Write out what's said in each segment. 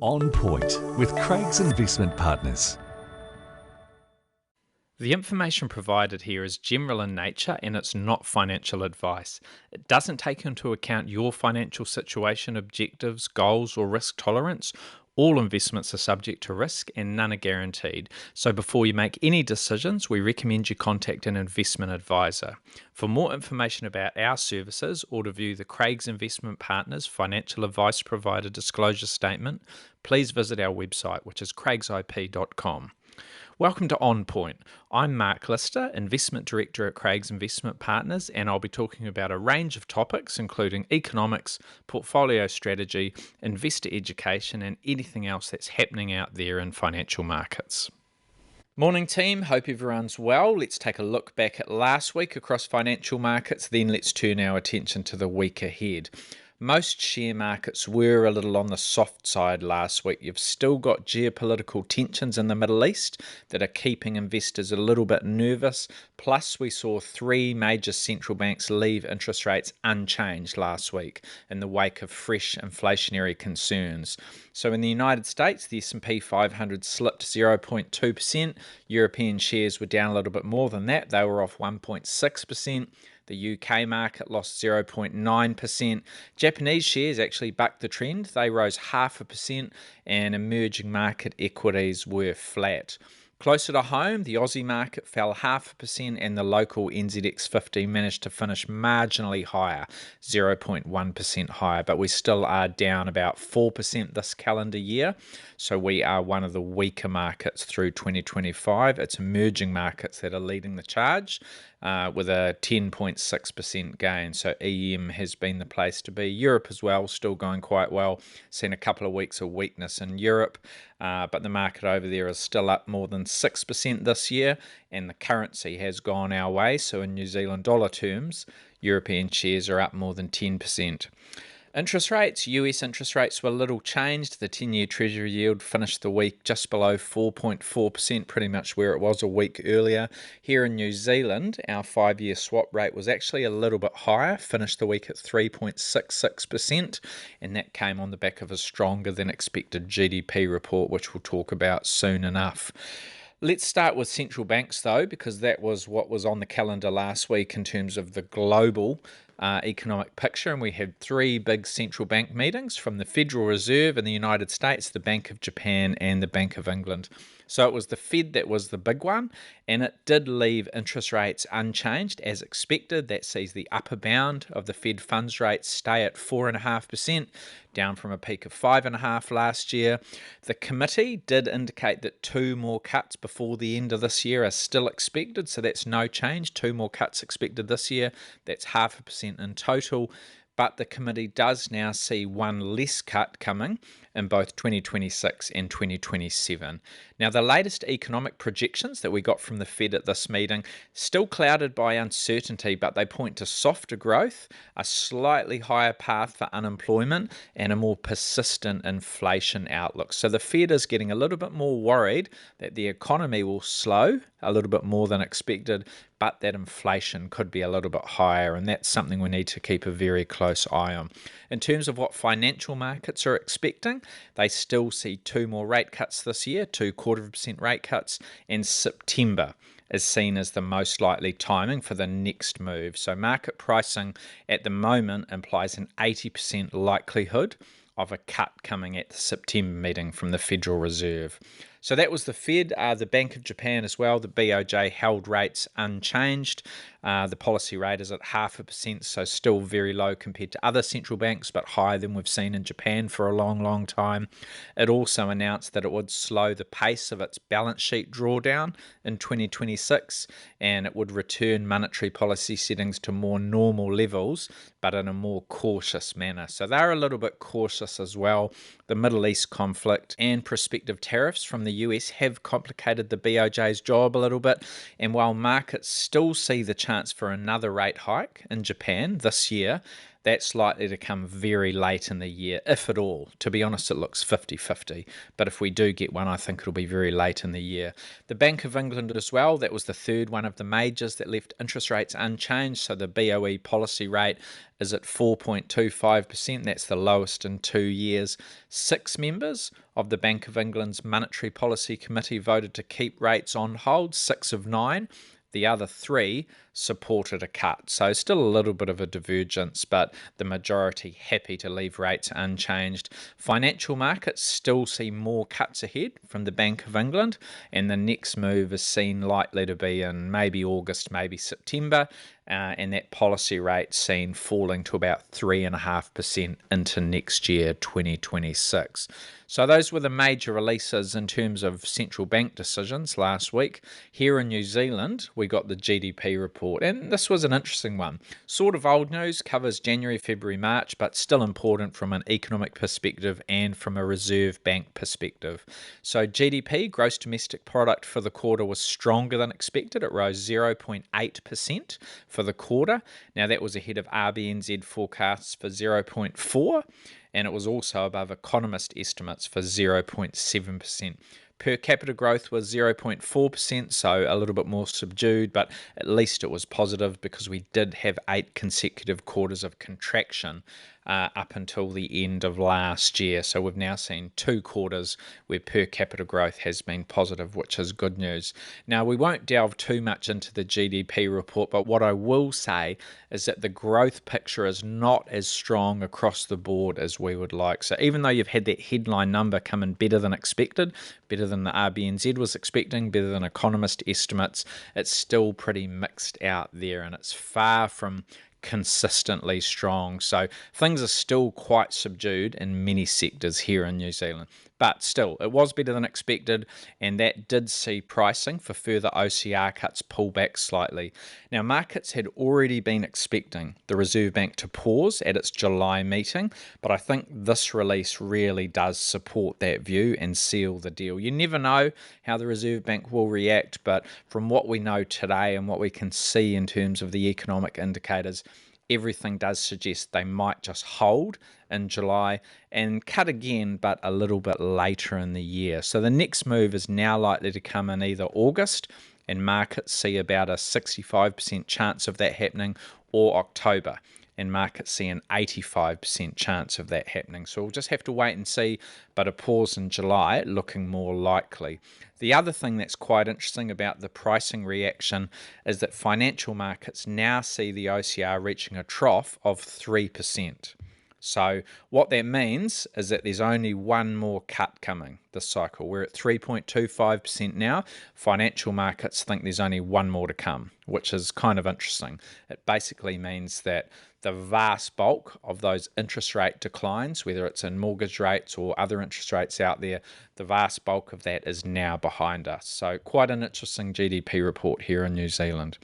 On Point with Craig's Investment Partners. The information provided here is general in nature and it's not financial advice. It doesn't take into account your financial situation, objectives, goals, or risk tolerance. All investments are subject to risk and none are guaranteed. So before you make any decisions, we recommend you contact an investment advisor. For more information about our services or to view the Craig's Investment Partners financial advice provider disclosure statement, please visit our website, which is craigsip.com. Welcome to On Point. I'm Mark Lister, Investment Director at Craig's Investment Partners, and I'll be talking about a range of topics including economics, portfolio strategy, investor education, and anything else that's happening out there in financial markets. Morning team, hope everyone's well. Let's take a look back at last week across financial markets, then let's turn our attention to the week ahead. Most share markets were a little on the soft side last week. You've still got geopolitical tensions in the Middle East that are keeping investors a little bit nervous. Plus, we saw three major central banks leave interest rates unchanged last week in the wake of fresh inflationary concerns. So in the United States, the S&P 500 slipped 0.2%. European shares were down a little bit more than that. They were off 1.6%. The UK market lost 0.9%. Japanese shares actually bucked the trend. They rose 0.5%, and emerging market equities were flat. Closer to home, the Aussie market fell 0.5% and the local NZX 50 managed to finish marginally higher, 0.1% higher, but we still are down about 4% this calendar year. So we are one of the weaker markets through 2025. It's emerging markets that are leading the charge with a 10.6% gain. So EM has been the place to be. Europe as well, still going quite well. Seen a couple of weeks of weakness in Europe. But the market over there is still up more than 6% this year, and the currency has gone our way. So in New Zealand dollar terms, European shares are up more than 10%. Interest rates, US interest rates were little changed. The 10-year Treasury yield finished the week just below 4.4%, pretty much where it was a week earlier. Here in New Zealand, our 5-year swap rate was actually a little bit higher, finished the week at 3.66%, and that came on the back of a stronger than expected GDP report, which we'll talk about soon enough. Let's start with central banks, though, because that was what was on the calendar last week in terms of the global economic picture, and we had three big central bank meetings from the Federal Reserve in the United States, the Bank of Japan, and the Bank of England. So it was the Fed that was the big one, and it did leave interest rates unchanged as expected. That sees the upper bound of the Fed funds rate stay at 4.5%, down from a peak of 5.5% last year. The committee did indicate that two more cuts before the end of this year are still expected, so that's no change. Two more cuts expected this year. That's 0.5% in total. But the committee does now see one less cut coming in both 2026 and 2027. Now, the latest economic projections that we got from the Fed at this meeting, still clouded by uncertainty, but they point to softer growth, a slightly higher path for unemployment, and a more persistent inflation outlook. So the Fed is getting a little bit more worried that the economy will slow a little bit more than expected, but that inflation could be a little bit higher, and that's something we need to keep a very close eye on. In terms of what financial markets are expecting, they still see two more rate cuts this year, 0.25% rate cuts, and September is seen as the most likely timing for the next move. So market pricing at the moment implies an 80% likelihood of a cut coming at the September meeting from the Federal Reserve. So that was the Fed. The Bank of Japan as well, the BOJ held rates unchanged. The policy rate is at 0.5%, so still very low compared to other central banks, but higher than we've seen in Japan for a long, long time. It also announced that it would slow the pace of its balance sheet drawdown in 2026, and it would return monetary policy settings to more normal levels, but in a more cautious manner. So they're a little bit cautious as well. The Middle East conflict and prospective tariffs from the US have complicated the BOJ's job a little bit, and while markets still see the chance for another rate hike in Japan this year, That's likely to come very late in the year, if at all. To be honest, it looks 50-50, but if we do get one, I think it'll be very late in the year. The Bank of England as well, that was the third one of the majors that left interest rates unchanged, so the BOE policy rate is at 4.25%. That's the lowest in 2 years. 6 members of the Bank of England's Monetary Policy Committee voted to keep rates on hold, 6 of 9. The other 3 supported a cut. So still a little bit of a divergence, but the majority happy to leave rates unchanged. Financial markets still see more cuts ahead from the Bank of England, and the next move is seen likely to be in maybe August, maybe September, and that policy rate seen falling to about 3.5% into next year, 2026. So those were the major releases in terms of central bank decisions last week. Here in New Zealand, we got the GDP report, and this was an interesting one. Sort of old news, covers January, February, March, but still important from an economic perspective and from a Reserve Bank perspective. So GDP, gross domestic product, for the quarter was stronger than expected. It rose 0.8% for the quarter. Now that was ahead of RBNZ forecasts for 0.4%. And it was also above economist estimates for 0.7%. Per capita growth was 0.4%, so a little bit more subdued, but at least it was positive because we did have 8 consecutive quarters of contraction up until the end of last year. So we've now seen 2 quarters where per capita growth has been positive, which is good news. Now, we won't delve too much into the GDP report, but what I will say is that the growth picture is not as strong across the board as we would like. So even though you've had that headline number come in better than expected, better than the RBNZ was expecting, better than economist estimates, it's still pretty mixed out there, and it's far from consistently strong. So things are still quite subdued in many sectors here in New Zealand. But still, it was better than expected, and that did see pricing for further OCR cuts pull back slightly. Now, markets had already been expecting the Reserve Bank to pause at its July meeting, but I think this release really does support that view and seal the deal. You never know how the Reserve Bank will react, but from what we know today and what we can see in terms of the economic indicators, everything does suggest they might just hold in July and cut again, but a little bit later in the year. So the next move is now likely to come in either August, and markets see about a 65% chance of that happening, or October, and markets see an 85% chance of that happening. So we'll just have to wait and see, but a pause in July looking more likely. The other thing that's quite interesting about the pricing reaction is that financial markets now see the OCR reaching a trough of 3%. So what that means is that there's only one more cut coming this cycle. We're at 3.25% now. Financial markets think there's only one more to come, which is kind of interesting. It basically means that the vast bulk of those interest rate declines, whether it's in mortgage rates or other interest rates out there, the vast bulk of that is now behind us. So quite an interesting GDP report here in New Zealand.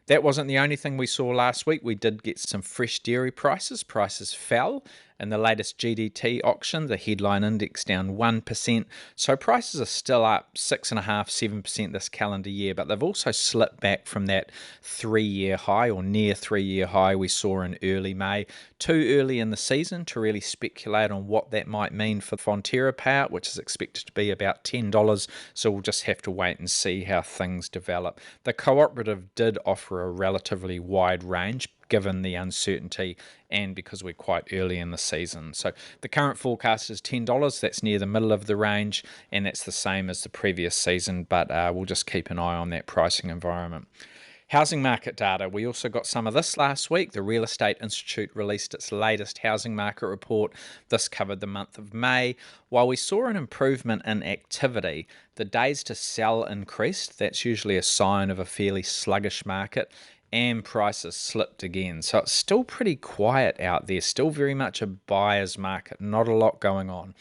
That wasn't the only thing we saw last week. We did get some fresh dairy prices. Prices fell in the latest GDT auction, the headline index down 1%. So prices are still up 6.5–7% this calendar year, but they've also slipped back from that 3-year high or near 3-year high we saw in early May. Too early in the season to really speculate on what that might mean for Fonterra payout, which is expected to be about $10. So we'll just have to wait and see how things develop. The cooperative did offer a relatively wide range given the uncertainty and because we're quite early in the season. So the current forecast is $10. That's near the middle of the range, and that's the same as the previous season, but we'll just keep an eye on that pricing environment. Housing market data. We also got some of this last week. The Real Estate Institute released its latest housing market report. This covered the month of May. While we saw an improvement in activity, the days to sell increased. That's usually a sign of a fairly sluggish market, and prices slipped again. So it's still pretty quiet out there, still very much a buyer's market, not a lot going on.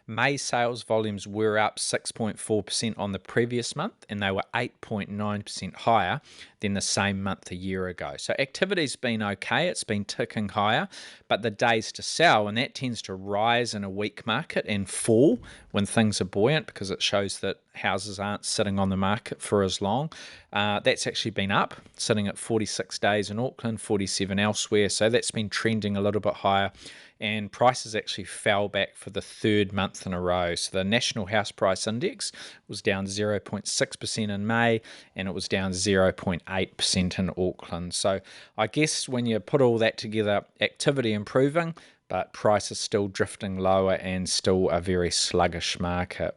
May sales volumes were up 6.4% on the previous month, and they were 8.9% higher than the same month a year ago. So activity's been okay, it's been ticking higher, but the days to sell, and that tends to rise in a weak market and fall when things are buoyant because it shows that houses aren't sitting on the market for as long. That's actually been up, sitting at 46 days in Auckland, 47 elsewhere, so that's been trending a little bit higher. And prices actually fell back for the third month in a row. So the National House Price Index was down 0.6% in May, and it was down 0.8% in Auckland. So I guess when you put all that together, activity improving, but prices still drifting lower and still a very sluggish market.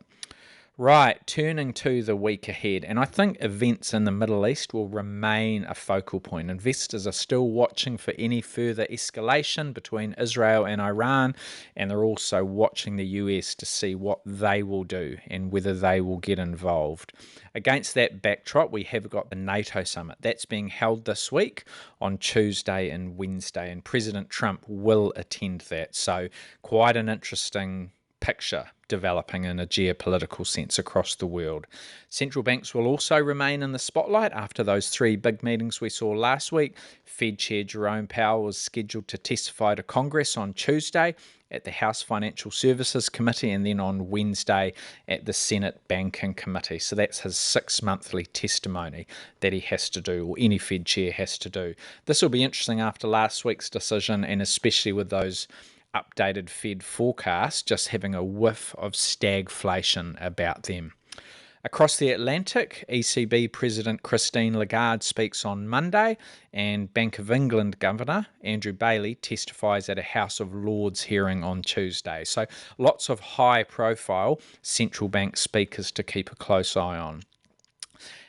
Right, turning to the week ahead, and I think events in the Middle East will remain a focal point. Investors are still watching for any further escalation between Israel and Iran, and they're also watching the US to see what they will do and whether they will get involved. Against that backdrop, we have got the NATO summit. That's being held this week on Tuesday and Wednesday, and President Trump will attend that. So quite an interesting picture developing in a geopolitical sense across the world. Central banks will also remain in the spotlight after those three big meetings we saw last week. Fed Chair Jerome Powell was scheduled to testify to Congress on Tuesday at the House Financial Services Committee and then on Wednesday at the Senate Banking Committee. So that's his 6-monthly testimony that he has to do, or any Fed chair has to do. This will be interesting after last week's decision, and especially with those updated Fed forecast just having a whiff of stagflation about them. Across the Atlantic, ECB President Christine Lagarde speaks on Monday, and Bank of England Governor Andrew Bailey testifies at a House of Lords hearing on Tuesday. So lots of high-profile central bank speakers to keep a close eye on.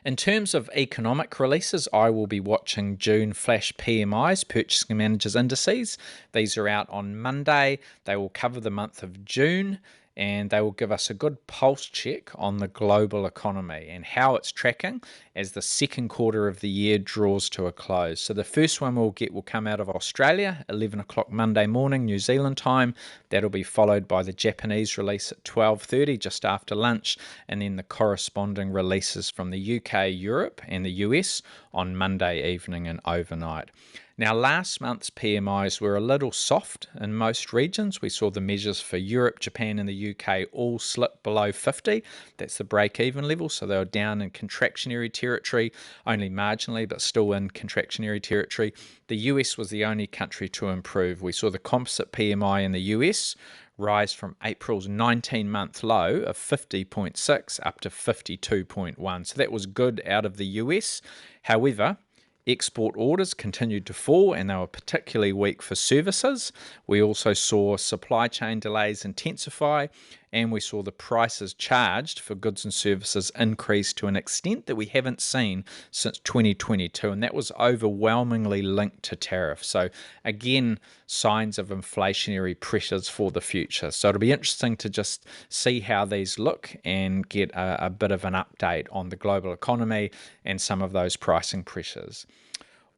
In terms of economic releases, I will be watching June flash PMIs, Purchasing Managers Indices. These are out on Monday. They will cover the month of June, and they will give us a good pulse check on the global economy and how it's tracking as the second quarter of the year draws to a close. So the first one we'll get will come out of Australia, 11 o'clock Monday morning, New Zealand time. That'll be followed by the Japanese release at 12:30, just after lunch, and then the corresponding releases from the UK, Europe, and the US on Monday evening and overnight. Now, last month's PMIs were a little soft in most regions. We saw the measures for Europe, Japan, and the UK all slip below 50. That's the break-even level, so they were down in contractionary territory, only marginally, but still in contractionary territory. The US was the only country to improve. We saw the composite PMI in the US rise from April's 19-month low of 50.6 up to 52.1. So that was good out of the US. However, export orders continued to fall, and they were particularly weak for services. We also saw supply chain delays intensify, and we saw the prices charged for goods and services increase to an extent that we haven't seen since 2022, and that was overwhelmingly linked to tariffs. So again, signs of inflationary pressures for the future. So it'll be interesting to just see how these look and get a bit of an update on the global economy and some of those pricing pressures.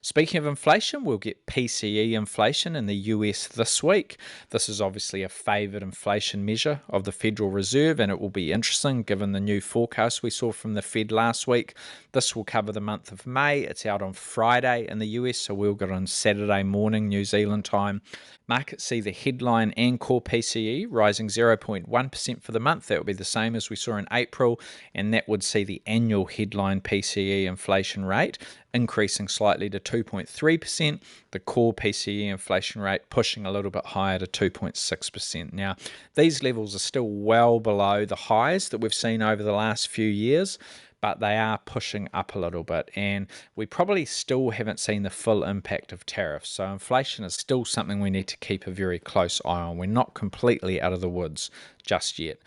Speaking of inflation, we'll get PCE inflation in the US this week. This is obviously a favoured inflation measure of the Federal Reserve, and it will be interesting given the new forecast we saw from the Fed last week. This will cover the month of May. It's out on Friday in the US, so we'll get it on Saturday morning, New Zealand time. Markets see the headline and core PCE rising 0.1% for the month. That would be the same as we saw in April, and that would see the annual headline PCE inflation rate increasing slightly to 2.3%, the core PCE inflation rate pushing a little bit higher to 2.6%. Now, these levels are still well below the highs that we've seen over the last few years, but they are pushing up a little bit, and we probably still haven't seen the full impact of tariffs. So inflation is still something we need to keep a very close eye on. We're not completely out of the woods just yet.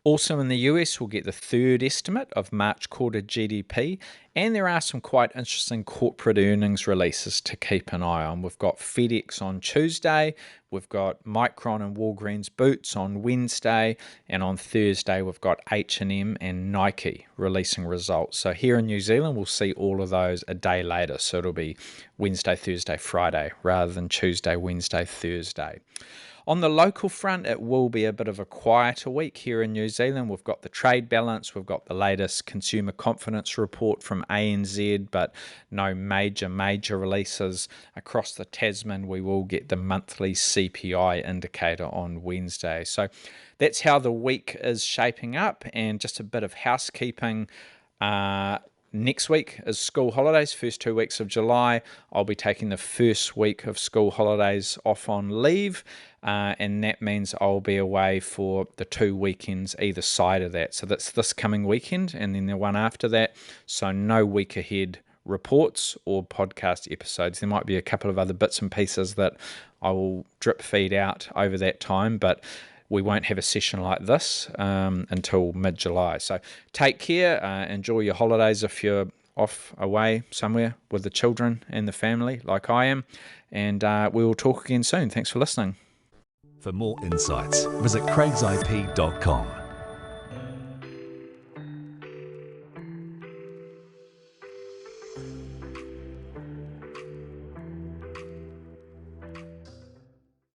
Also in the US, we'll get the third estimate of March quarter GDP, and there are some quite interesting corporate earnings releases to keep an eye on. We've got FedEx on Tuesday, we've got Micron and Walgreens Boots on Wednesday, and on Thursday we've got H&M and Nike releasing results. So here in New Zealand, we'll see all of those a day later. So it'll be Wednesday, Thursday, Friday, rather than Tuesday, Wednesday, Thursday. On the local front, it will be a bit of a quieter week here in New Zealand. We've got the trade balance, we've got the latest consumer confidence report from ANZ, but no major releases across the Tasman. We will get the monthly CPI indicator on Wednesday. So that's how the week is shaping up. And just a bit of housekeeping. Next week is school holidays, first 2 weeks of July. I'll be taking the first week of school holidays off on leave, and that means I'll be away for the 2 weekends either side of that. So that's this coming weekend and then the one after that. So no week ahead reports or podcast episodes. There might be a couple of other bits and pieces that I will drip feed out over that time, but we won't have a session like this until mid-July. So take care, enjoy your holidays if you're off away somewhere with the children and the family like I am, and we will talk again soon. Thanks for listening. For more insights, visit craigsip.com.